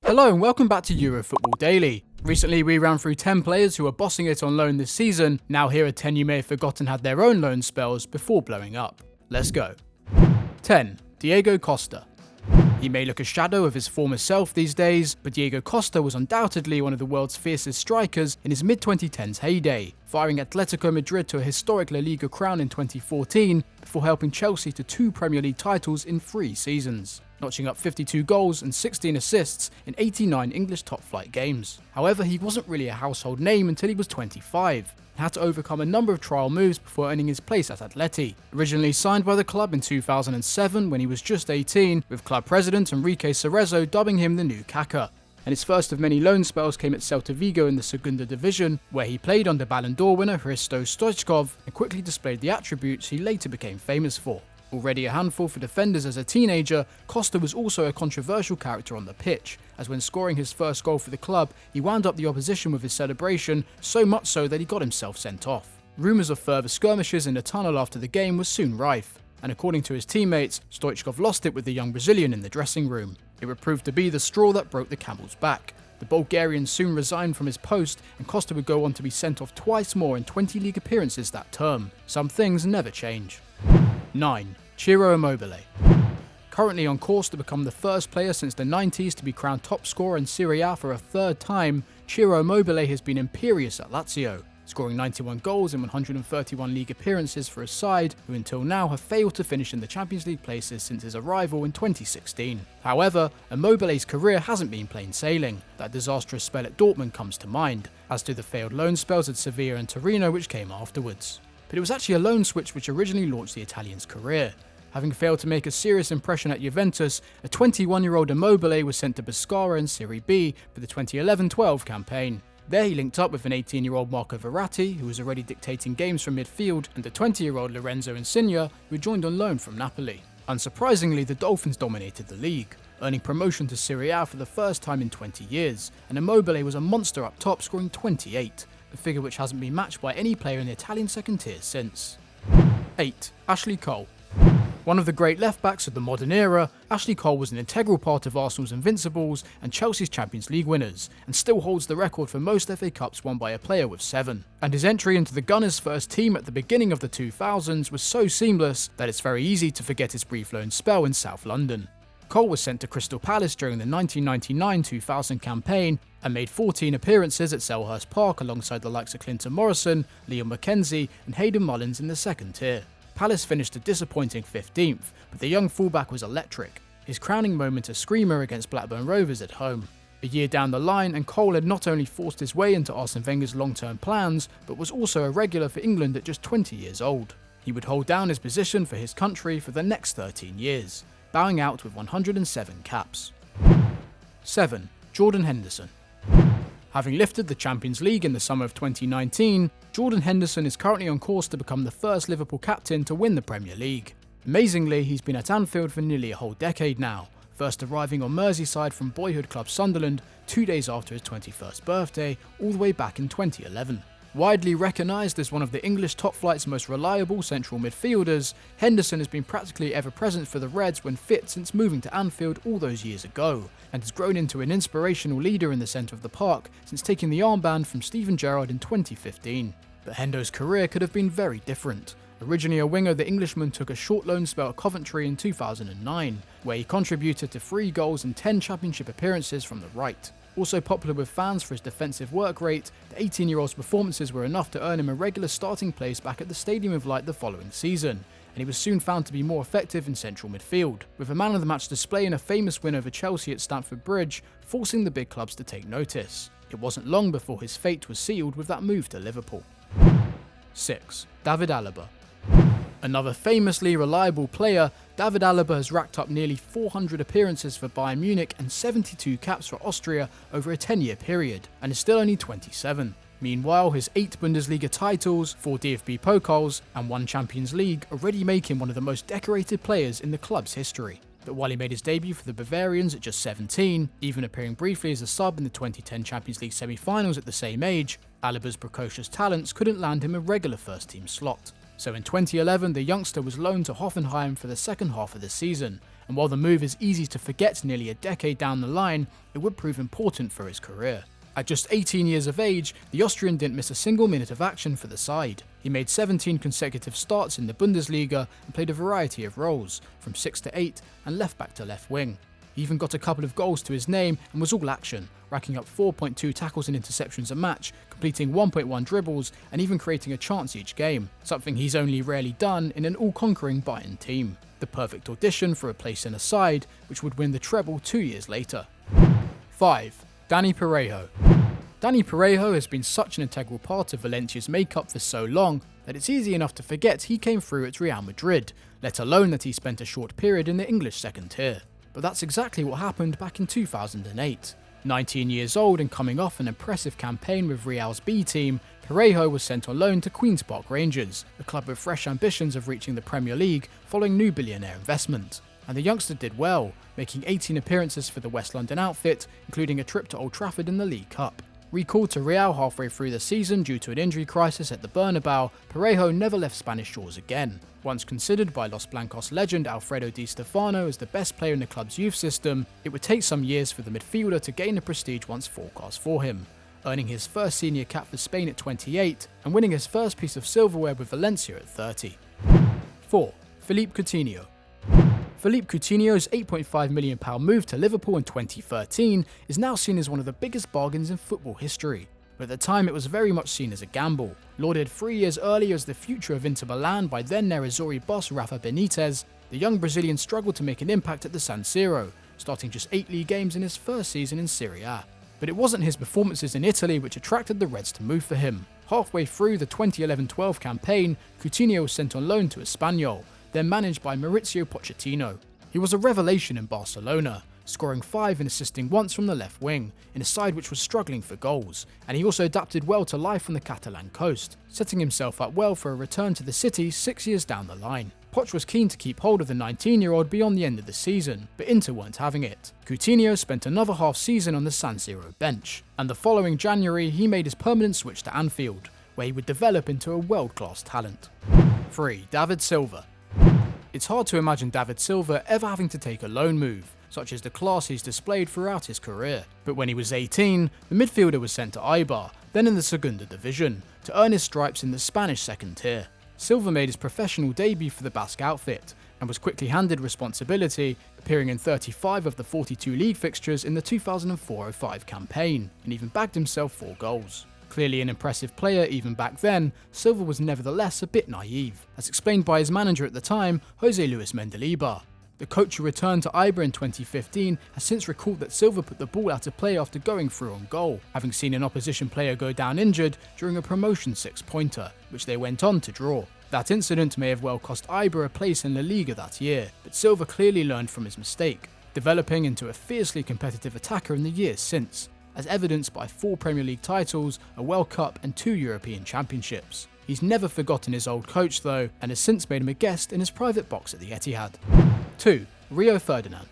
Hello and welcome back to Euro Football Daily. Recently we ran through 10 players who are bossing it on loan this season. Now here are 10 you may have forgotten had their own loan spells before blowing up. Let's go. 10. Diego Costa. He may look a shadow of his former self these days, but Diego Costa was undoubtedly one of the world's fiercest strikers in his mid-2010s heyday, firing Atletico Madrid to a historic La Liga crown in 2014 before helping Chelsea to 2 Premier League titles in 3 seasons, notching up 52 goals and 16 assists in 89 English top-flight games. However, he wasn't really a household name until he was 25. He had to overcome a number of trial moves before earning his place at Atleti. Originally signed by the club in 2007 when he was just 18, with club president Enrique Cerezo dubbing him the new Kaka. And his first of many loan spells came at Celta Vigo in the Segunda Division, where he played under Ballon d'Or winner Hristo Stoichkov and quickly displayed the attributes he later became famous for. Already a handful for defenders as a teenager, Costa was also a controversial character on the pitch, as when scoring his first goal for the club, he wound up the opposition with his celebration, so much so that he got himself sent off. Rumours of further skirmishes in the tunnel after the game were soon rife, and according to his teammates, Stoichkov lost it with the young Brazilian in the dressing room. It would prove to be the straw that broke the camel's back. The Bulgarian soon resigned from his post, and Costa would go on to be sent off twice more in 20 league appearances that term. Some things never change. 9. Ciro Immobile. Currently on course to become the first player since the 90s to be crowned top scorer in Serie A for a third time, Ciro Immobile has been imperious at Lazio, scoring 91 goals in 131 league appearances for a side who until now have failed to finish in the Champions League places since his arrival in 2016. However, Immobile's career hasn't been plain sailing. That disastrous spell at Dortmund comes to mind, as do the failed loan spells at Sevilla and Torino which came afterwards. But it was actually a loan switch which originally launched the Italian's career. Having failed to make a serious impression at Juventus, a 21-year-old Immobile was sent to Pescara in Serie B for the 2011-12 campaign. There he linked up with an 18-year-old Marco Verratti, who was already dictating games from midfield, and a 20-year-old Lorenzo Insigne, who joined on loan from Napoli. Unsurprisingly, the Dolphins dominated the league, earning promotion to Serie A for the first time in 20 years, and Immobile was a monster up top, scoring 28, a figure which hasn't been matched by any player in the Italian second tier since. 8. Ashley Cole. One of the great left-backs of the modern era, Ashley Cole was an integral part of Arsenal's Invincibles and Chelsea's Champions League winners, and still holds the record for most FA Cups won by a player with 7. And his entry into the Gunners' first team at the beginning of the 2000s was so seamless that it's very easy to forget his brief loan spell in South London. Cole was sent to Crystal Palace during the 1999-2000 campaign and made 14 appearances at Selhurst Park alongside the likes of Clinton Morrison, Liam McKenzie and Hayden Mullins in the second tier. Palace finished a disappointing 15th, but the young fullback was electric, his crowning moment a screamer against Blackburn Rovers at home. A year down the line, and Cole had not only forced his way into Arsene Wenger's long-term plans, but was also a regular for England at just 20 years old. He would hold down his position for his country for the next 13 years, bowing out with 107 caps. 7. Jordan Henderson. Having lifted the Champions League in the summer of 2019, Jordan Henderson is currently on course to become the first Liverpool captain to win the Premier League. Amazingly, he's been at Anfield for nearly a whole decade now, first arriving on Merseyside from boyhood club Sunderland 2 days after his 21st birthday, all the way back in 2011. Widely recognised as one of the English top flight's most reliable central midfielders, Henderson has been practically ever present for the Reds when fit since moving to Anfield all those years ago, and has grown into an inspirational leader in the centre of the park since taking the armband from Steven Gerrard in 2015. But Hendo's career could have been very different. Originally a winger, the Englishman took a short loan spell at Coventry in 2009, where he contributed to 3 goals and 10 championship appearances from the right. Also popular with fans for his defensive work rate, the 18-year-old's performances were enough to earn him a regular starting place back at the Stadium of Light the following season, and he was soon found to be more effective in central midfield, with a man-of-the-match display in a famous win over Chelsea at Stamford Bridge, forcing the big clubs to take notice. It wasn't long before his fate was sealed with that move to Liverpool. 6. David Alaba. Another famously reliable player, David Alaba has racked up nearly 400 appearances for Bayern Munich and 72 caps for Austria over a 10-year period, and is still only 27. Meanwhile, his 8 Bundesliga titles, 4 DFB Pokals, and 1 Champions League already make him one of the most decorated players in the club's history. But while he made his debut for the Bavarians at just 17, even appearing briefly as a sub in the 2010 Champions League semi-finals at the same age, Alaba's precocious talents couldn't land him a regular first-team slot. So in 2011, the youngster was loaned to Hoffenheim for the second half of the season, and while the move is easy to forget nearly a decade down the line, it would prove important for his career. At just 18 years of age, the Austrian didn't miss a single minute of action for the side. He made 17 consecutive starts in the Bundesliga and played a variety of roles, from 6 to 8 and left back to left wing. He even got a couple of goals to his name and was all action, racking up 4.2 tackles and interceptions a match, completing 1.1 dribbles and even creating a chance each game, something he's only rarely done in an all-conquering Bayern team. The perfect audition for a place in a side which would win the treble 2 years later. 5. Dani Parejo. Dani Parejo has been such an integral part of Valencia's makeup for so long that it's easy enough to forget he came through at Real Madrid, let alone that he spent a short period in the English second tier. But that's exactly what happened back in 2008. 19 years old and coming off an impressive campaign with Real's B team, Parejo was sent on loan to Queen's Park Rangers, a club with fresh ambitions of reaching the Premier League following new billionaire investment. And the youngster did well, making 18 appearances for the West London outfit, including a trip to Old Trafford in the League Cup. Recalled to Real halfway through the season due to an injury crisis at the Bernabeu, Parejo never left Spanish shores again. Once considered by Los Blancos legend Alfredo Di Stefano as the best player in the club's youth system, it would take some years for the midfielder to gain the prestige once forecast for him, earning his first senior cap for Spain at 28 and winning his first piece of silverware with Valencia at 30. 4. Philippe Coutinho. Philippe Coutinho's £8.5 million move to Liverpool in 2013 is now seen as one of the biggest bargains in football history, but at the time it was very much seen as a gamble. Lauded 3 years earlier as the future of Inter Milan by then Nerazzurri boss Rafa Benitez, the young Brazilian struggled to make an impact at the San Siro, starting just 8 league games in his first season in Serie A. But it wasn't his performances in Italy which attracted the Reds to move for him. Halfway through the 2011-12 campaign, Coutinho was sent on loan to Espanyol, then managed by Maurizio Pochettino. He was a revelation in Barcelona, scoring 5 and assisting once from the left wing, in a side which was struggling for goals, and he also adapted well to life on the Catalan coast, setting himself up well for a return to the city 6 years down the line. Poch was keen to keep hold of the 19-year-old beyond the end of the season, but Inter weren't having it. Coutinho spent another half season on the San Siro bench, and the following January he made his permanent switch to Anfield, where he would develop into a world-class talent. 3. David Silva. It's hard to imagine David Silva ever having to take a loan move, such as the class he's displayed throughout his career. But when he was 18, the midfielder was sent to Eibar, then in the Segunda Division, to earn his stripes in the Spanish second tier. Silva made his professional debut for the Basque outfit, and was quickly handed responsibility, appearing in 35 of the 42 league fixtures in the 2004-05 campaign, and even bagged himself 4 goals. Clearly an impressive player even back then, Silva was nevertheless a bit naive, as explained by his manager at the time, Jose Luis Mendilibar. The coach who returned to Eibar in 2015 has since recalled that Silva put the ball out of play after going through on goal, having seen an opposition player go down injured during a promotion 6-pointer, which they went on to draw. That incident may have well cost Eibar a place in La Liga that year, but Silva clearly learned from his mistake, developing into a fiercely competitive attacker in the years since, as evidenced by 4 Premier League titles, a World Cup and 2 European Championships. He's never forgotten his old coach though, and has since made him a guest in his private box at the Etihad. 2. Rio Ferdinand.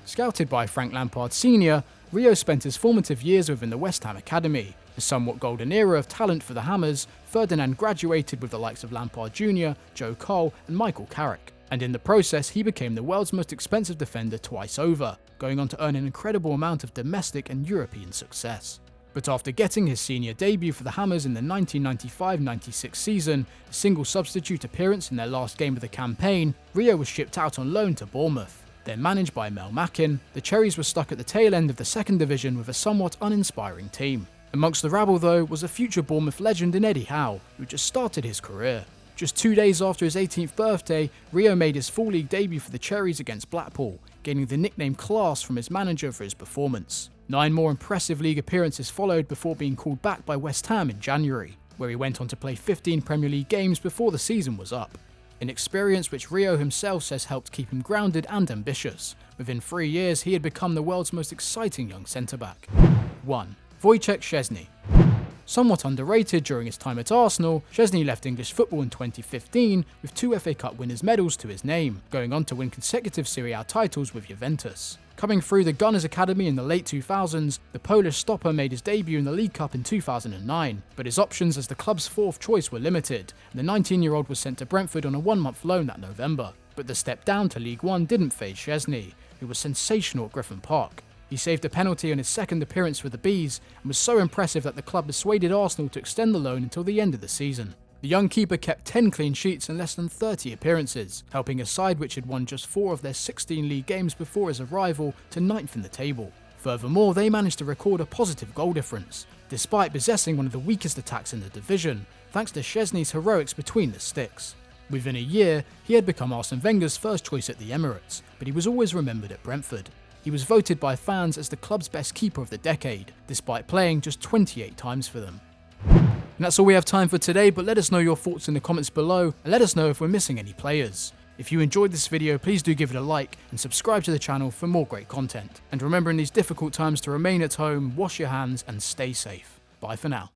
Scouted by Frank Lampard Sr., Rio spent his formative years within the West Ham Academy. The somewhat golden era of talent for the Hammers, Ferdinand graduated with the likes of Lampard Jr., Joe Cole and Michael Carrick, and in the process he became the world's most expensive defender twice over, going on to earn an incredible amount of domestic and European success. But after getting his senior debut for the Hammers in the 1995-96 season, a single substitute appearance in their last game of the campaign, Rio was shipped out on loan to Bournemouth. Then managed by Mel Mackin, the Cherries were stuck at the tail end of the second division with a somewhat uninspiring team. Amongst the rabble though was a future Bournemouth legend in Eddie Howe, who just started his career. Just 2 days after his 18th birthday, Rio made his full league debut for the Cherries against Blackpool, gaining the nickname Class from his manager for his performance. 9 more impressive league appearances followed before being called back by West Ham in January, where he went on to play 15 Premier League games before the season was up. An experience which Rio himself says helped keep him grounded and ambitious. Within 3 years, he had become the world's most exciting young centre-back. 1. Wojciech Szczesny. Somewhat underrated during his time at Arsenal, Szczesny left English football in 2015 with 2 FA Cup winners' medals to his name, going on to win consecutive Serie A titles with Juventus. Coming through the Gunners Academy in the late 2000s, the Polish stopper made his debut in the League Cup in 2009, but his options as the club's 4th choice were limited, and the 19-year-old was sent to Brentford on a 1-month loan that November. But the step down to League One didn't faze Szczesny, who was sensational at Griffin Park. He saved a penalty on his second appearance for the Bees and was so impressive that the club persuaded Arsenal to extend the loan until the end of the season. The young keeper kept 10 clean sheets in less than 30 appearances, helping a side which had won just 4 of their 16 league games before his arrival to 9th in the table. Furthermore, they managed to record a positive goal difference, despite possessing one of the weakest attacks in the division, thanks to Szczesny's heroics between the sticks. Within a year, he had become Arsene Wenger's first choice at the Emirates, but he was always remembered at Brentford. He was voted by fans as the club's best keeper of the decade, despite playing just 28 times for them. And that's all we have time for today, but let us know your thoughts in the comments below, and let us know if we're missing any players. If you enjoyed this video, please do give it a like and subscribe to the channel for more great content. And remember, in these difficult times, to remain at home, wash your hands and stay safe. Bye for now.